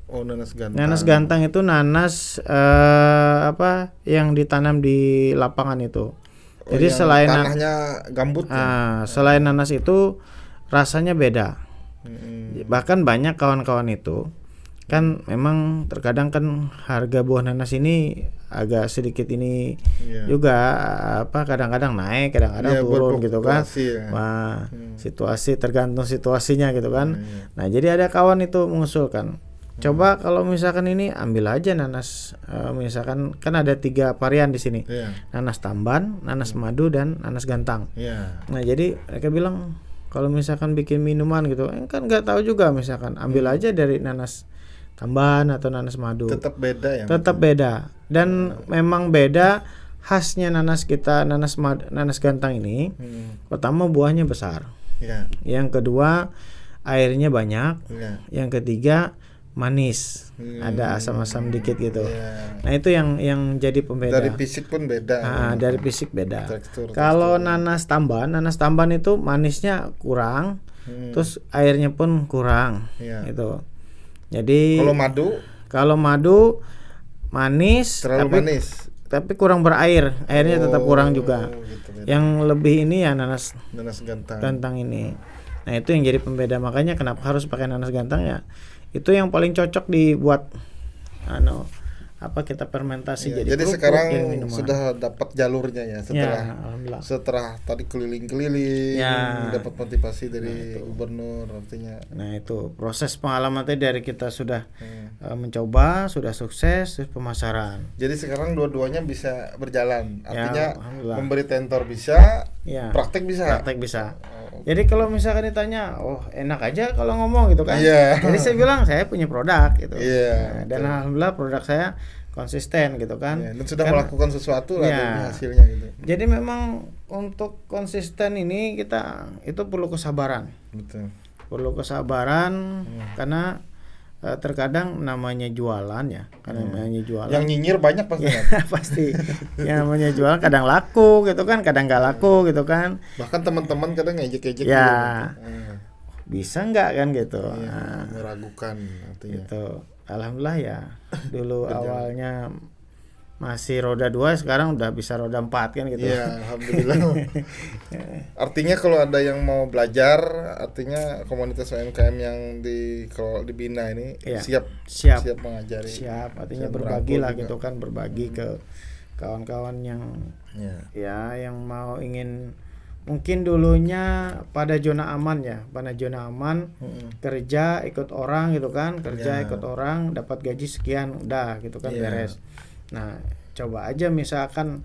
Oh, nanas gantang. Nanas gantang itu nanas yang ditanam di lapangan itu. Oh, Jadi yang selain tanahnya gambut ya? selain nanas itu rasanya beda. Mm-mm. Bahkan banyak kawan-kawan itu kan memang terkadang kan harga buah nanas ini agak sedikit ini Iya. juga kadang-kadang naik, kadang-kadang Iya, turun gitu kan. berfluktuasi ya. Wah, situasi tergantung situasinya gitu kan. Iya. Nah, jadi ada kawan itu mengusulkan, coba kalau misalkan ini ambil aja nanas, misalkan kan ada 3 varian di sini. Iya. Nanas tamban, nanas madu, dan nanas gantang. Iya. Nah, jadi mereka bilang kalau misalkan bikin minuman gitu, kan nggak tahu juga, misalkan ambil aja dari nanas tamban atau nanas madu. Tetap beda ya. Tetap beda. Dan memang beda khasnya nanas kita, nanas gantang ini. Pertama buahnya besar. Iya. Yang kedua airnya banyak. Iya. Yang ketiga manis. Ada asam-asam dikit gitu. Iya. Nah, itu yang jadi pembeda. Dari fisik pun beda. Dari fisik beda. Tekstur. Kalau nanas tamban itu manisnya kurang, terus airnya pun kurang. Iya. Itu. Jadi Kalau madu manis, terlalu manis. tapi kurang berair, airnya tetap kurang juga. Gitu. Yang lebih ini ya nanas Nanas gantang. gantang ini. Nah, itu yang jadi pembeda, makanya kenapa harus pakai nanas gantang ya. Itu yang paling cocok dibuat kita fermentasi Iya, jadi jadi kerupuk, sekarang jadi minuman. sudah dapat jalurnya ya Alhamdulillah. setelah tadi keliling-keliling Ya. dapat motivasi dari gubernur artinya. Nah, itu proses pengalaman tadi dari kita sudah mencoba, sudah sukses, terus pemasaran. Jadi sekarang dua-duanya bisa berjalan. Artinya alhamdulillah. memberi tentor bisa, Ya. praktek bisa. Praktek bisa. Jadi kalau misalkan ditanya, oh enak aja kalau ngomong gitu kan. Iya. Jadi saya bilang saya punya produk gitu. Iya, Nah, dan alhamdulillah produk saya konsisten gitu kan. Ya, dan sudah Karena- melakukan sesuatu lah Ya. dari hasilnya gitu. Jadi memang untuk konsisten ini kita itu perlu kesabaran. Betul. Perlu kesabaran karena terkadang namanya jualan ya. Karena namanya jualan. Yang nyinyir banyak pasti. Kan? Pasti. Yang namanya jualan kadang laku gitu kan, kadang nggak laku gitu kan. Bahkan teman-teman kadang ngejek-ngejek Ya. gitu. Bisa nggak kan gitu. Iya, Nah, meragukan artinya. gitu. Alhamdulillah ya. Dulu awalnya masih roda 2, sekarang udah bisa roda 4 kan gitu. Iya, alhamdulillah. Artinya kalau ada yang mau belajar, artinya komunitas UMKM yang kalau dibina ini Iya. siap mengajari. Siap, artinya Siap berbagi merangkul lah juga. gitu kan, berbagi ke kawan-kawan yang yang mau ingin mungkin dulunya pada zona aman ya, pada zona aman kerja ikut orang gitu kan, kerja ikut orang dapat gaji sekian udah gitu kan beres. Nah, coba aja misalkan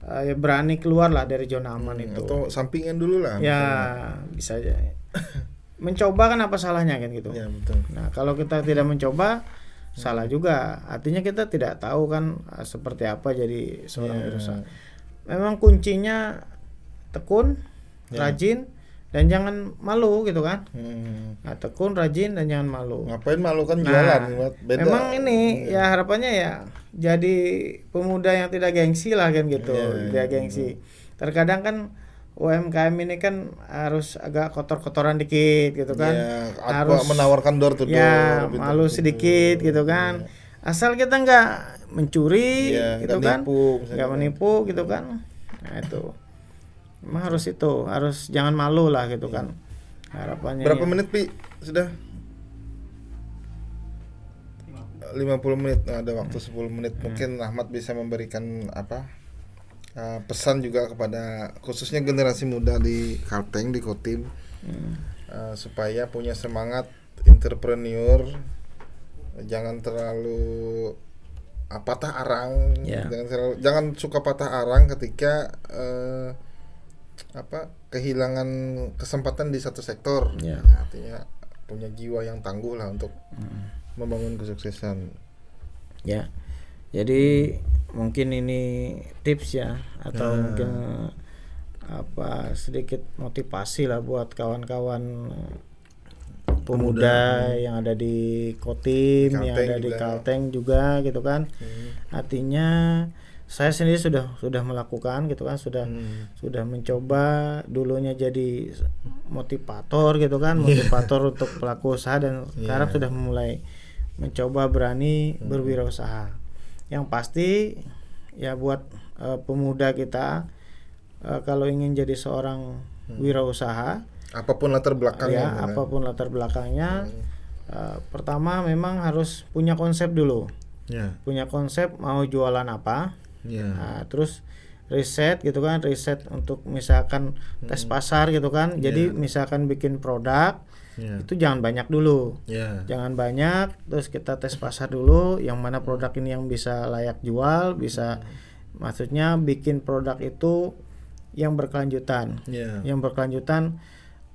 ya berani keluar lah dari zona aman itu. Atau sampingan dulu lah. Ya, bisa aja. Mencoba kan apa salahnya kan gitu. Ya, betul. Nah, kalau kita tidak mencoba salah juga. Artinya kita tidak tahu kan seperti apa jadi seorang wirausaha. Memang kuncinya tekun, rajin, dan jangan malu gitu kan. Nah, tekun, rajin, dan jangan malu. Ngapain malu kan jualan, beda. Memang ini ya harapannya ya jadi pemuda yang tidak gengsi lah kan gitu. Tidak gengsi. Terkadang kan UMKM ini kan harus agak kotor-kotoran dikit gitu kan. Ya, Harus menawarkan door to door. ya pintu malu to pintu. sedikit gitu kan. Asal kita nggak mencuri Iya, gitu nggak kan, nipu, misalnya. nggak menipu gitu kan. Nah itu emang harus jangan malu lah gitu kan harapannya. Berapa ya. menit Pi? Sudah 50 menit. Nah, ada waktu 10 menit. Mungkin Ahmad bisa memberikan pesan juga kepada khususnya generasi muda di Kalteng, di Kotim, supaya punya semangat entrepreneur, jangan terlalu patah arang, Ya. jangan suka patah arang ketika kehilangan kesempatan di satu sektor. Ya. Artinya punya jiwa yang tangguh lah untuk membangun kesuksesan. Ya, jadi mungkin ini tips ya atau mungkin sedikit motivasi lah buat kawan-kawan pemuda yang ada di Kotim, Di yang Kalteng ada di juga. Kalteng juga gitu kan. Artinya saya sendiri sudah melakukan gitu kan, sudah mencoba dulunya jadi motivator gitu kan, motivator untuk pelaku usaha dan sekarang sudah mulai mencoba berani berwirausaha. Yang pasti ya buat pemuda kita kalau ingin jadi seorang wirausaha, Apapun latar belakangnya. ya apapun latar belakangnya, pertama memang harus punya konsep dulu. Ya. Punya konsep mau jualan apa. Ya. Nah, terus riset gitu kan, riset untuk misalkan tes pasar gitu kan. Jadi misalkan bikin produk itu jangan banyak dulu. Ya. Jangan banyak, terus kita tes pasar dulu yang mana produk ini yang bisa layak jual, bisa maksudnya bikin produk itu yang berkelanjutan. Ya. Yang berkelanjutan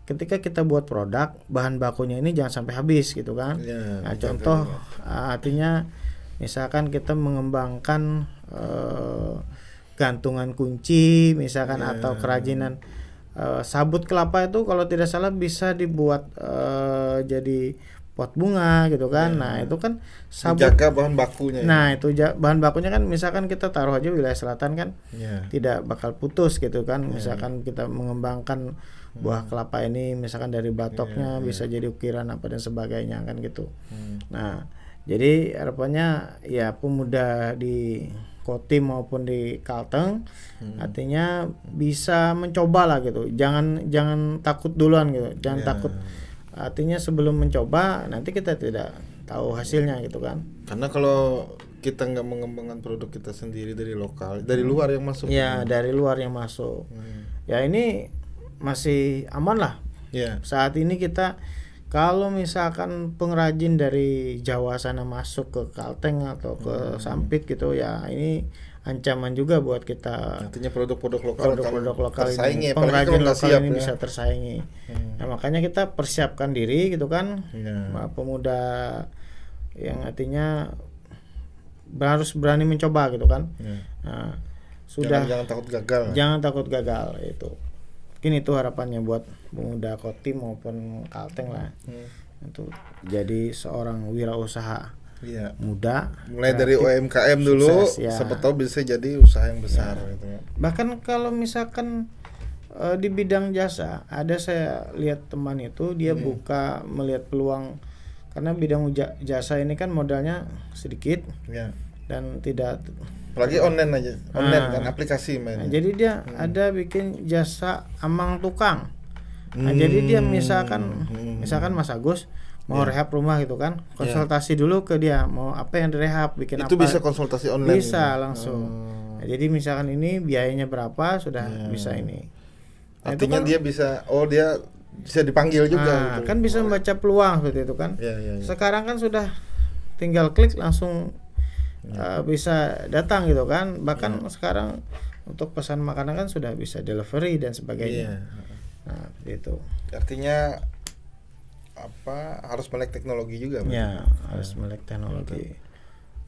ketika kita buat produk, bahan bakunya ini jangan sampai habis gitu kan. Ya, Nah, betul, contoh betul. artinya misalkan kita mengembangkan gantungan kunci misalkan atau kerajinan sabut kelapa itu kalau tidak salah bisa dibuat jadi pot bunga gitu kan. Nah, itu kan sabut. Jaga bahan bakunya. Nah, itu bahan bakunya kan misalkan kita taruh aja wilayah selatan kan Ya. tidak bakal putus gitu kan. Misalkan kita mengembangkan buah kelapa ini misalkan dari batoknya bisa jadi ukiran apa dan sebagainya kan gitu. Nah, jadi harapannya ya pemuda di Kotim maupun di Kalteng artinya bisa mencoba lah gitu. Jangan takut duluan gitu. Jangan takut. Artinya sebelum mencoba nanti kita tidak tahu hasilnya gitu kan. Karena kalau kita nggak mengembangkan produk kita sendiri dari lokal, dari luar yang masuk. Ya, dari luar yang masuk. Ya ini masih aman lah. Ya. Saat ini kita kalau misalkan pengrajin dari Jawa sana masuk ke Kalteng atau ke Sampit gitu ya ini ancaman juga buat kita. Artinya produk-produk lokal Tersaingi, ini, pengrajin lokal ini ya. bisa tersaingi. Nah, makanya kita persiapkan diri gitu kan. Pemuda yang artinya harus berani mencoba gitu kan. Nah, jangan takut gagal. Jangan takut gagal itu. Mungkin itu harapannya buat pemuda Kotim maupun Kalteng lah. Untuk jadi seorang wirausaha muda. Mulai dari kreatif, UMKM dulu, sukses, siapa tahu bisa jadi usaha yang besar gitu. Bahkan kalau misalkan di bidang jasa, ada saya lihat teman itu dia buka melihat peluang karena bidang jasa ini kan modalnya sedikit dan tidak. Apalagi online kan aplikasi main. Nah, jadi dia ada bikin jasa amang tukang. Nah, jadi dia misalkan Mas Agus mau rehab rumah gitu kan, konsultasi dulu ke dia mau apa yang direhab, bikin itu apa. bisa konsultasi online. Bisa langsung. Nah, jadi misalkan ini biayanya berapa sudah bisa ini. Nah, artinya kan, dia bisa dipanggil juga gitu. Kan bisa membaca peluang seperti itu kan. Sekarang kan sudah tinggal klik langsung bisa datang gitu kan. Bahkan sekarang untuk pesan makanan kan sudah bisa delivery dan sebagainya. Nah, gitu. Artinya harus melek teknologi juga. Ya, harus melek teknologi.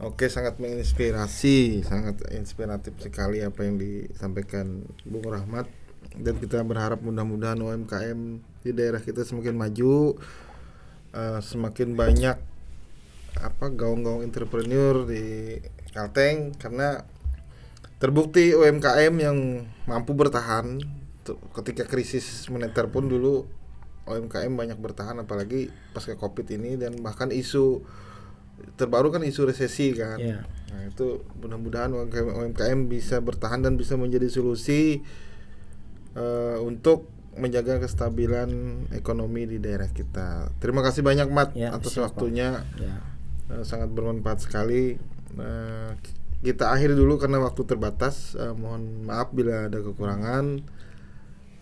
Oke, sangat menginspirasi, sangat inspiratif sekali apa yang disampaikan Bung Rahmat, dan kita berharap mudah-mudahan UMKM di daerah kita semakin maju, semakin banyak gaung-gaung entrepreneur di Kalteng, karena terbukti UMKM yang mampu bertahan ketika krisis moneter pun dulu UMKM banyak bertahan, apalagi pasca Covid ini, dan bahkan isu terbaru kan isu resesi kan. Nah itu mudah-mudahan UMKM bisa bertahan dan bisa menjadi solusi untuk menjaga kestabilan ekonomi di daerah kita. Terima kasih banyak Mat atas waktunya, sangat bermanfaat sekali. Kita akhiri dulu karena waktu terbatas. Mohon maaf bila ada kekurangan.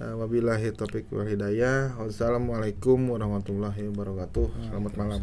Wabillahi taufiq wal hidayah. Wassalamualaikum warahmatullahi wabarakatuh. Selamat malam.